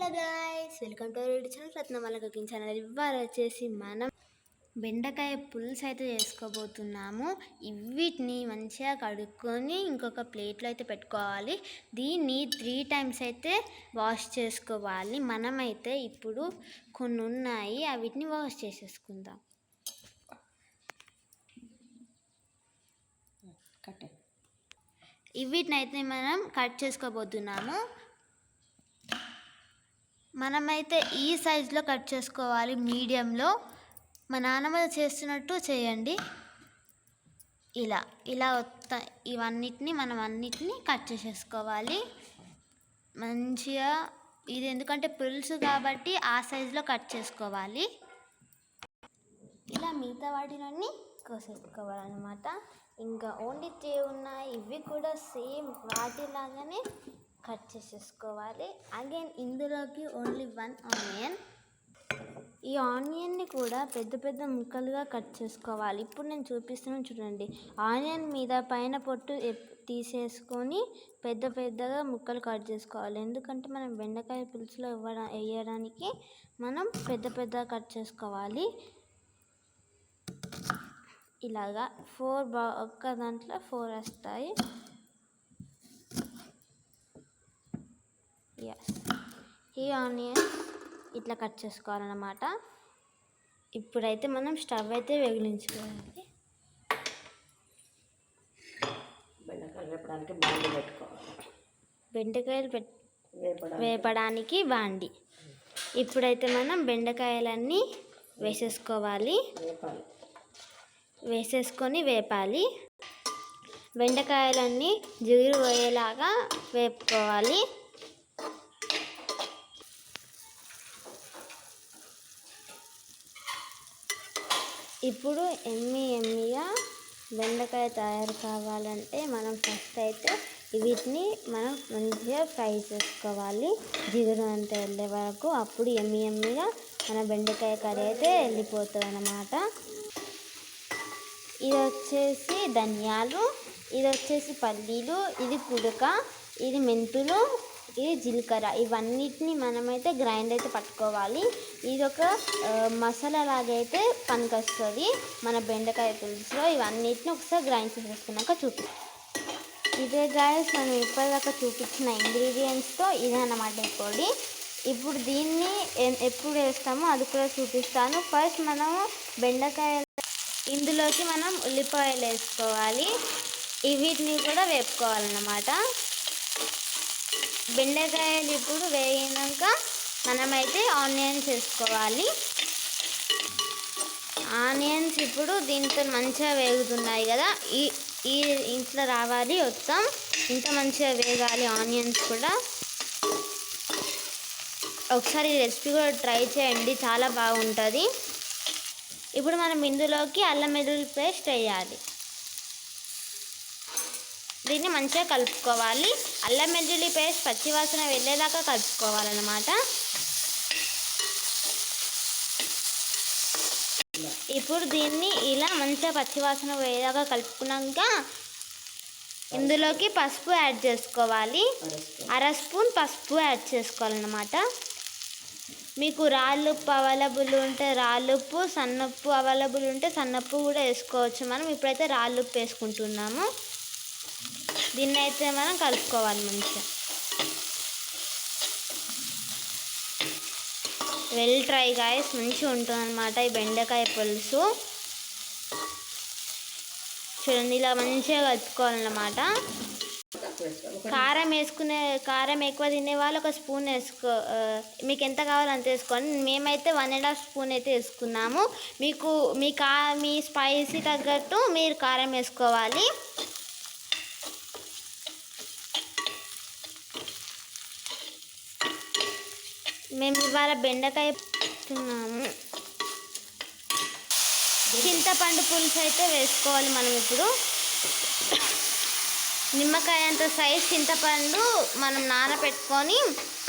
Hello guys, welcome to our channel Ratnamala cooking channel. ఇవాళ వచ్చేసి మనం బెండకాయ పులుసు అయితే చేసుకోబోతున్నాము. వీటిని మంచిగా కడుక్కొని ఇంకొక ప్లేట్లో అయితే పెట్టుకోవాలి. దీన్ని 3 times అయితే వాష్ చేసుకోవాలి. మనమైతే ఇప్పుడు కొన్ని ఉన్నాయి, వీటిని వాష్ చేసేసుకుందాం. వీటిని అయితే మనం కట్ చేసుకోబోతున్నాము. మనమైతే ఈ సైజులో కట్ చేసుకోవాలి, మీడియంలో. మా నాన్నమ్మ చేస్తున్నట్టు చేయండి. ఇలా ఇవన్నిటిని మనం అన్నిటిని కట్ చేసేసుకోవాలి మంచిగా. ఇది ఎందుకంటే పులుసు కాబట్టి ఆ సైజులో కట్ చేసుకోవాలి. ఇలా మిగతా వాటిలన్నీ కోసేసుకోవాలన్నమాట. ఇంకా ఓన్లీ 3 ఉన్నాయి, ఇవి కూడా సేమ్ వాటిలాగానే కట్ చేసేసుకోవాలి. అగైన్ ఇందులోకి ఓన్లీ 1 ఆనియన్. ఈ ఆనియన్ని కూడా పెద్ద పెద్ద ముక్కలుగా కట్ చేసుకోవాలి. ఇప్పుడు నేను చూపిస్తున్నాను చూడండి. ఆనియన్ మీద పైన పొట్టు తీసేసుకొని పెద్ద పెద్దగా ముక్కలు కట్ చేసుకోవాలి. ఎందుకంటే మనం బెండకాయ పులుసులో వేయడానికి మనం పెద్ద పెద్దగా కట్ చేసుకోవాలి. ఇలాగా 4 ఒక్క దాంట్లో 4 వస్తాయి. ఈ ఆనియన్ ఇట్లా కట్ చేసుకోవాలన్నమాట. ఇప్పుడైతే మనం స్టవ్ అయితే వెలిగించుకోవాలి. బెండకాయలు వేపడానికి బాండి. ఇప్పుడైతే మనం బెండకాయలన్నీ వేసేసుకొని వేపాలి. బెండకాయలన్నీ జిగురు పోయేలాగా వేపుకోవాలి. ఇప్పుడు ఎమ్మిగా బెండకాయ తయారు కావాలంటే మనం ఫస్ట్ అయితే వీటిని మనం మంచిగా ఫ్రై చేసుకోవాలి, జిగురు అంతా వెళ్ళే వరకు. అప్పుడు ఎమ్మిగా మన బెండకాయ కర్రీ అయితే వెళ్ళిపోతుంది అన్నమాట. ఇది వచ్చేసి ధనియాలు, ఇది వచ్చేసి పల్లీలు, ఇది కుడక, ఇది మెంతులు, ఇది జీలకర్ర. ఇవన్నిటిని మనమైతే గ్రైండ్ అయితే పట్టుకోవాలి. ఇది ఒక మసాలా లాగైతే పనికొస్తుంది మన బెండకాయ పులుసులో. ఇవన్నిటిని ఒకసారి గ్రైండ్ చేసేసుకున్నాక చూపిస్తాం. ఇదే గాయస్ మనం ఇప్పటిదాకా చూపించిన ఇంగ్రీడియంట్స్తో ఇదే అన్నమాట పొడి. ఇప్పుడు దీన్ని ఎప్పుడు వేస్తామో అది కూడా చూపిస్తాను. ఫస్ట్ మనము ఇందులోకి మనం ఉల్లిపాయలు వేసుకోవాలి. వీటిని కూడా వేపుకోవాలన్నమాట. బెండకాయలు ఇప్పుడు వేగినాక మనమైతే ఆనియన్స్ వేసుకోవాలి. ఆనియన్స్ ఇప్పుడు దీంతో మంచిగా వేగుతున్నాయి కదా, ఈ ఇంట్లో రావాలి మొత్తం. ఇంత మంచిగా వేగాలి ఆనియన్స్ కూడా. ఒకసారి ఈ రెసిపీ కూడా ట్రై చేయండి, చాలా బాగుంటుంది. ఇప్పుడు మనం ఇందులోకి అల్లం వెల్లుల్లి పేస్ట్ వేయాలి. దీన్ని మంచిగా కలుపుకోవాలి. అల్లం వెల్లుల్లి పేస్ట్ పచ్చివాసన వెళ్ళేదాకా కలుపుకోవాలన్నమాట. ఇప్పుడు దీన్ని ఇలా మంచిగా పచ్చివాసన పోయేదాకా కలుపుకున్నాక ఇందులోకి పసుపు యాడ్ చేసుకోవాలి. 1/2 స్పూన్ పసుపు యాడ్ చేసుకోవాలన్నమాట. మీకు రాళ్ళుప్పు అవైలబుల్ ఉంటే రాళ్ళుప్పు, సన్నప్పు అవైలబుల్ ఉంటే సన్నప్పు కూడా వేసుకోవచ్చు. మనం ఇప్పుడైతే రాళ్ళుప్పు వేసుకుంటున్నాము. దీన్ని అయితే మనం కలుపుకోవాలి మంచిగా. వెల్ ట్రై గాయస్, మంచిగా ఉంటుంది అన్నమాట ఈ బెండకాయ పులుసు. చూడండి, ఇలా మంచిగా కలుపుకోవాలన్నమాట. కారం ఎక్కువ తినే వాళ్ళు 1 స్పూన్ మీకు ఎంత కావాలో అంత వేసుకోండి. మేమైతే 1.5 స్పూన్ అయితే వేసుకున్నాము. మీ స్పైసీ తగ్గట్టు మీరు కారం వేసుకోవాలి. మేము ఇవాళ బెండకాయ తిన్నాము. చింతపండు పులుసు అయితే వేసుకోవాలి మనం. ఇప్పుడు నిమ్మకాయ అంత సైజ్ చింతపండు మనం నానబెట్టుకొని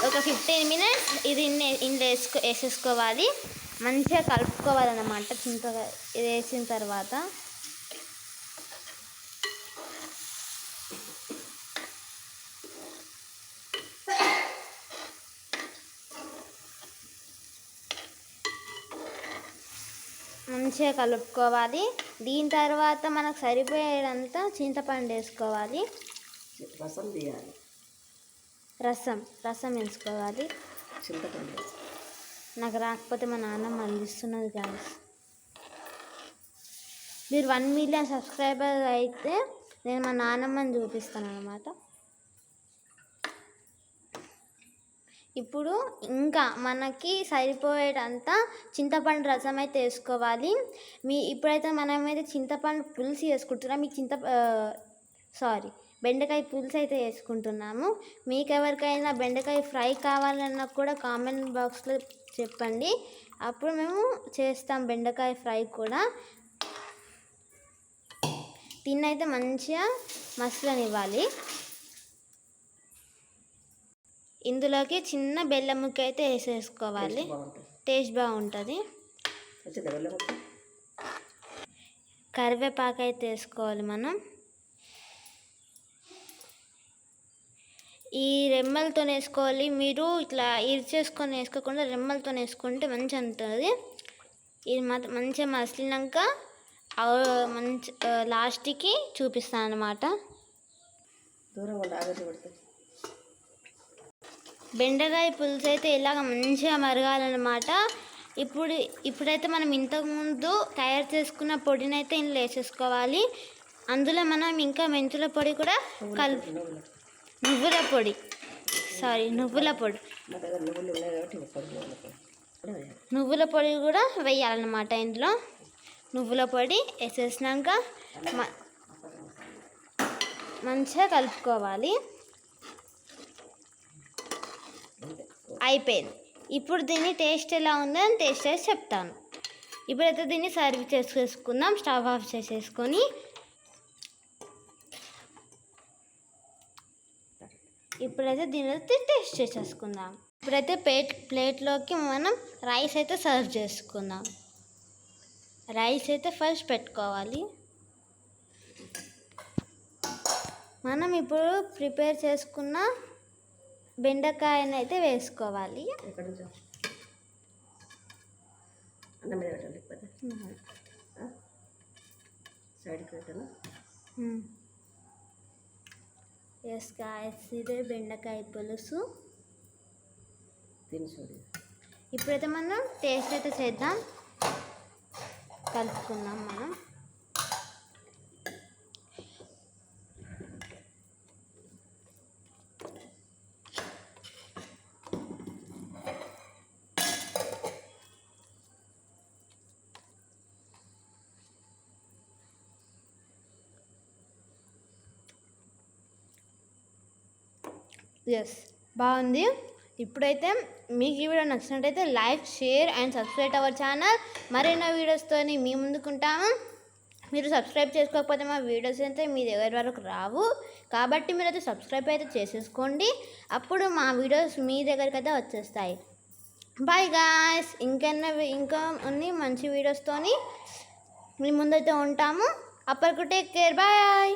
ఒక 15 minutes ఇందులో వేసేసుకోవాలి. మంచిగా కలుపుకోవాలన్నమాట. చింతకాయ ఇది వేసిన తర్వాత మంచిగా కలుపుకోవాలి. దీని తర్వాత మనకు సరిపోయేదంతా చింతపండు వేసుకోవాలి. రసం తీయాలి. రసం వేసుకోవాలి. చింతపండు నాకు రాకపోతే మా నాన్నమ్మ అందిస్తున్నది కాదు. మీరు 1 మిలియన్ సబ్స్క్రైబర్ అయితే నేను మా నాన్నమ్మని చూపిస్తాను అన్నమాట. ఇప్పుడు ఇంకా మనకి సరిపోయేటంత చింతపండు రసం అయితే వేసుకోవాలి. ఇప్పుడైతే మనమైతే చింతపండు పులుసు వేసుకుంటున్నాం. మీకు బెండకాయ పులుసు అయితే వేసుకుంటున్నాము. మీకు ఎవరికైనా బెండకాయ ఫ్రై కావాలన్నా కూడా కామెంట్ బాక్స్లో చెప్పండి. అప్పుడు మేము చేస్తాం బెండకాయ ఫ్రై కూడా. దీన్ని అయితే మంచిగా మసలనివ్వాలి. ఇందులోకి చిన్న బెల్లం ముక్క అయితే వేసేసుకోవాలి. టేస్ట్ బాగుంటుంది. కరివేపాకు అయితే వేసుకోవాలి మనం. ఈ రెమ్మలతో వేసుకోవాలి. మీరు ఇట్లా ఇరిచేసుకొని వేసుకోకుండా రెమ్మలతో వేసుకుంటే మంచిగా ఉంటుంది. ఇది మంచిగా మసిలినాక మంచి లాస్ట్కి చూపిస్తాను అన్నమాట. బెండకాయ పులుసు అయితే ఇలాగ మంచిగా మరగాలన్నమాట. ఇప్పుడైతే మనం ఇంతకుముందు తయారు చేసుకున్న పొడిని అయితే ఇందులో వేసేసుకోవాలి. అందులో మనం ఇంకా మెంతుల పొడి కూడా నువ్వుల పొడి కూడా వేయాలన్నమాట. ఇందులో నువ్వుల పొడి వేసేసినాక మంచిగా కలుపుకోవాలి. అయిపోయింది. ఇప్పుడు దీన్ని టేస్ట్ ఎలా ఉందని టేస్ట్ చేసి చెప్తాను. ఇప్పుడైతే దీన్ని సర్వ్ చేసుకుందాం. స్టవ్ ఆఫ్ చేసేసుకొని ఇప్పుడైతే దీని టేస్ట్ చేసేసుకుందాం. ఇప్పుడైతే ప్లేట్లోకి మనం రైస్ అయితే సర్వ్ చేసుకుందాం. రైస్ అయితే ఫస్ట్ పెట్టుకోవాలి. మనం ఇప్పుడు ప్రిపేర్ చేసుకున్న బెండకాయని అయితే వేసుకోవాలి. ఎస్ గాయ్స్, ఇదే బెండకాయ పులుసు. ఇప్పుడైతే మనం టేస్ట్ అయితే చేద్దాం. కలుపుకుందాం మనం. ఎస్, బాగుంది. ఇప్పుడైతే మీకు ఈ వీడియో నచ్చినట్టయితే like, share and subscribe our channel. మరెన్నో వీడియోస్తో మీ ముందుకుంటాము. మీరు సబ్స్క్రైబ్ చేసుకోకపోతే మా వీడియోస్ అయితే మీ దగ్గర వరకు రావు. కాబట్టి మీరైతే సబ్స్క్రైబ్ అయితే చేసేసుకోండి. అప్పుడు మా వీడియోస్ మీ దగ్గరికి అయితే వచ్చేస్తాయి. Bye guys. ఇంకా అన్ని మంచి వీడియోస్తో మీ ముందైతే ఉంటాము. అప్పటికి టేక్ కేర్. బాయ్.